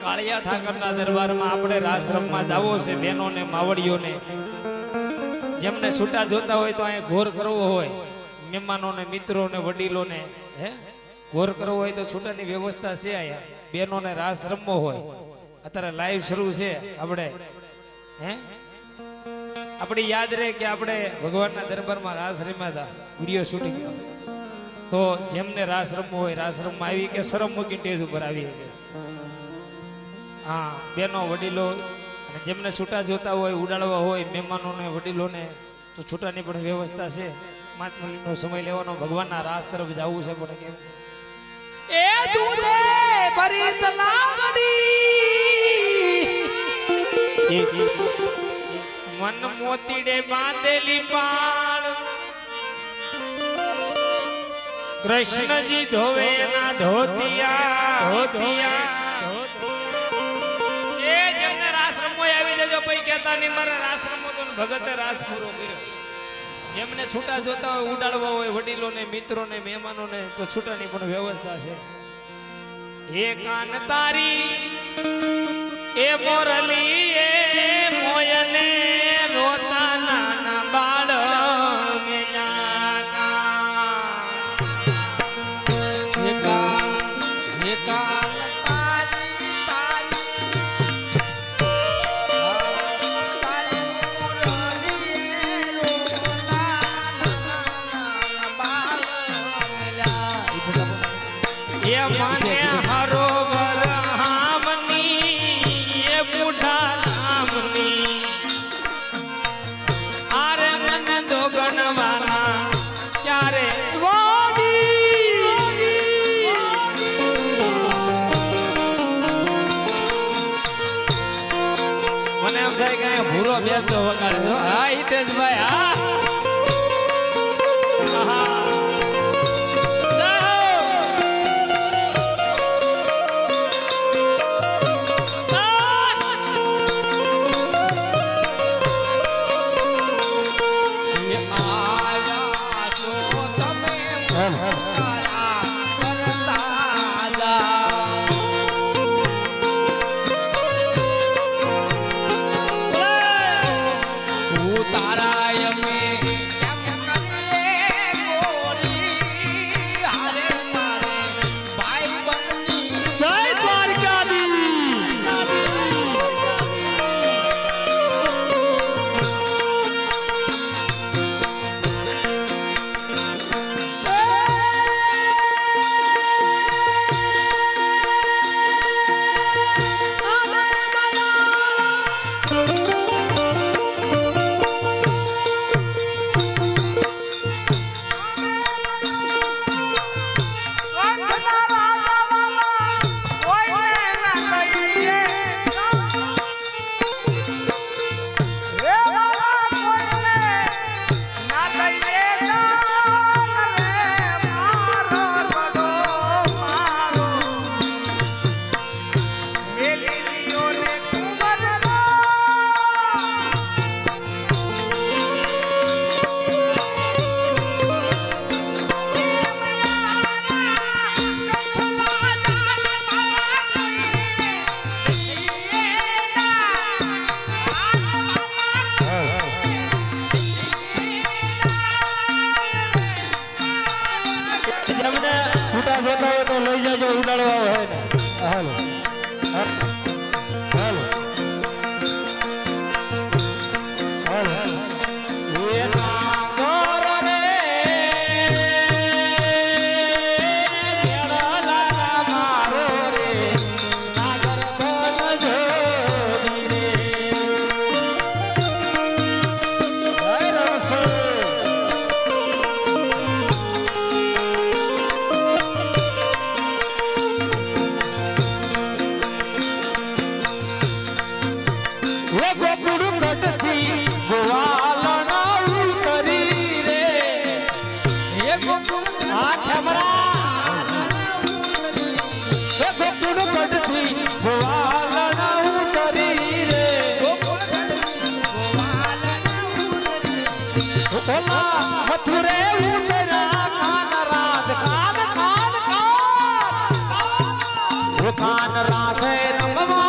કાળિયા ઠાકરના દરબારમાં આપણે રાસ રમવા જાવો છે. બહેનોને માવડીઓને જેમને છૂટા જોતા હોય તો અહીંયા ઘોર કરવો હોય, મહેમાનોને મિત્રોને વડીલોને ઘોર કરવો હોય તો છૂટાની વ્યવસ્થા છે. અહીંયા બહેનોને રાસ રમવો હોય અત્યારે લાઈવ શરૂ છે. આપણે આપણી યાદ રહે કે આપણે ભગવાનના દરબારમાં રાસ રમ્યા હતા, વિડીયો શૂટિંગ. તો જેમને રાસ રમવો હોય રાસ રમવા આવી કે શરમ મૂકી સ્ટેજ ઉપર આવી શકે. હા, બહેનો વડીલો અને જેમને છૂટા જોતા હોય ઉડાડવા હોય મહેમાનોને વડીલોને તો છૂટાની પણ વ્યવસ્થા છે. 5 મિનિટનો સમય લેવાનો, ભગવાનના રાસ તરફ જવું છે. પણ કેમ એ દૂધે ભરી તલાવડી મન મોતીડે બાંધેલી પાળ કૃષ્ણજી ધોવે ના ધોતિયા ધોતિયા. એ જેમને રાસ રમવો આવી જજો, પછી કહેતા નહીં મારે રાસ રમવો તો. ભગતે રાસ પૂરો કર્યો. જેમને છૂટા જોતા હોય ઉડાડવા હોય વડીલોને મિત્રોને મહેમાનોને તો છૂટાની પણ વ્યવસ્થા છે. એ કાન તારી એ મોરલી એ મોયને રોતા નાના બાળ મને હરોવર હામની એ બુઢા નામની આરે મને દોગણવાના ક્યારે મને એમ થાય કે ભૂરો બેસતો વગાડે. હા હિતેશભાઈ, હા લઈ જજો ઉડાડવા હોય ને. હાલો હાલો હાલો એ નાગર રે મેળા મારો રે નાગર બન જોડી રે રસ મથુરે ઉતરા કાન રાત કાન કાન કાન કાન રાધે રમવા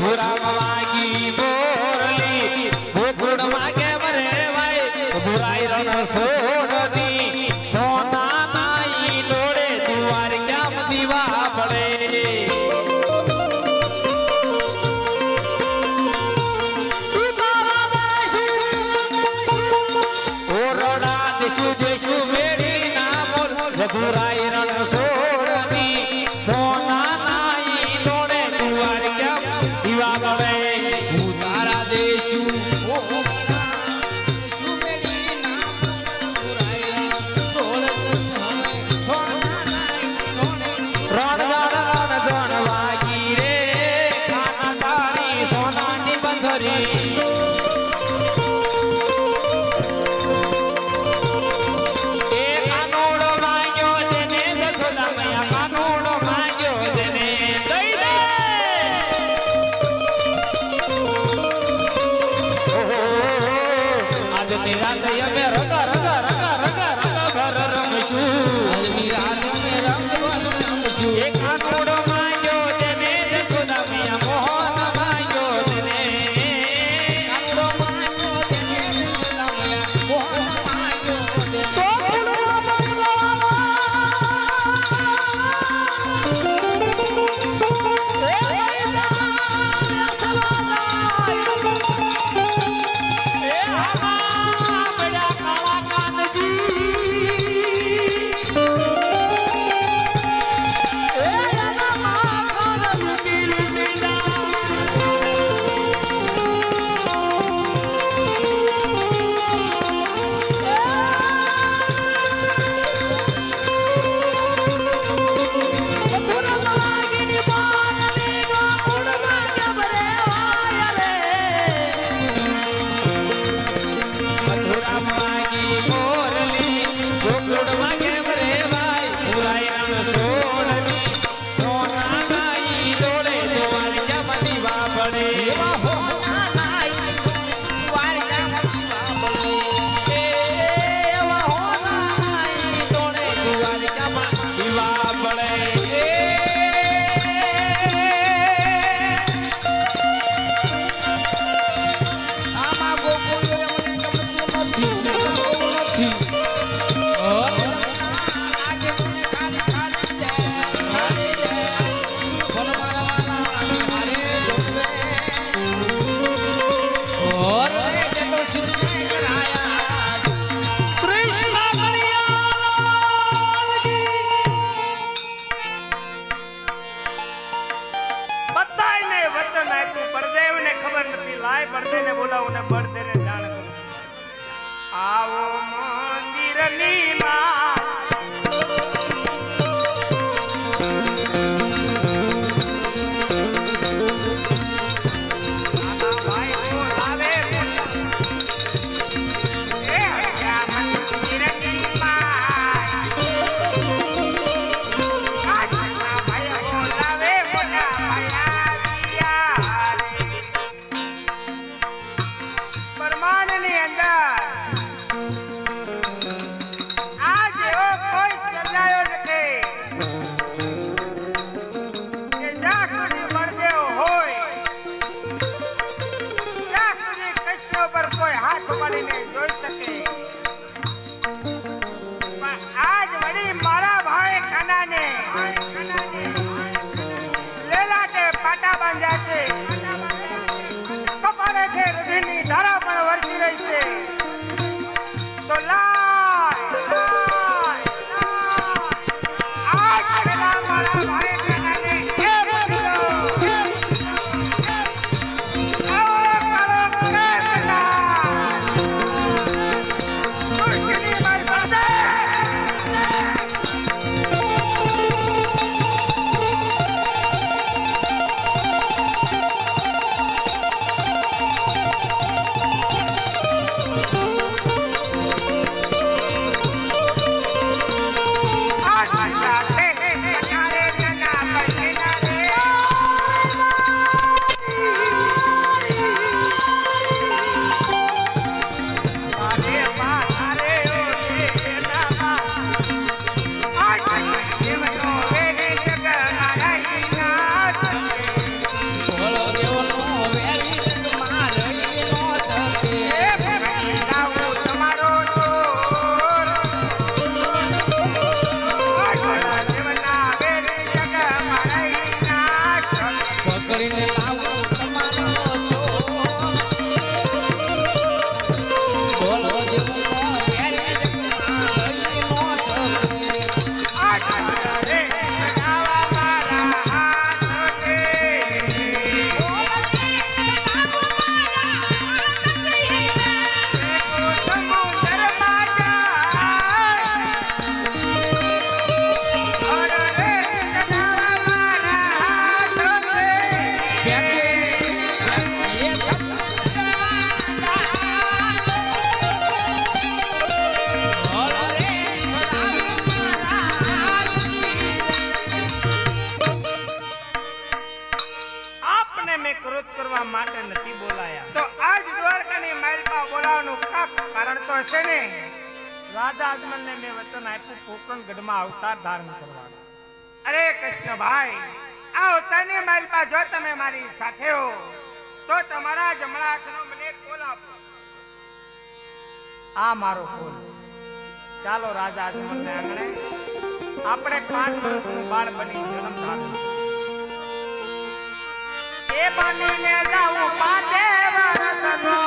મથુરા વાગી બોરલી ગોકુળ માં કેમ રેવાય બુરાઈ રણ સોડની સોના નાઈ લોડે દુવાર ક્યામ દીવા પડે ઓરડા દેશુ દેશુ મેરી ના બોલ બુરાઈ રણ સોડની સોના નાઈ લોડે દુવાર ક્યામ દીવા પડે હું તારા દેશુ બળદેવને બોલાવું ને બળદેવને જાણ કરું આવો મંદિરની માં પોકરણગઢમાં અવતાર ધારણ કરવાનો. અરે કૃષ્ણભાઈ, આ અવતારની મારી પાસે જો તમે મારી સાથે હો તો તમારા જમણા હાથનો મને કોલ આપો. આ મારો કોલ. ચાલો રાજા અજમલને આંગણે આપણે 5 વર્ષનું બાળ બની જન્મ ધારણ. એ બનીને જાઉં 5 વર્ષનો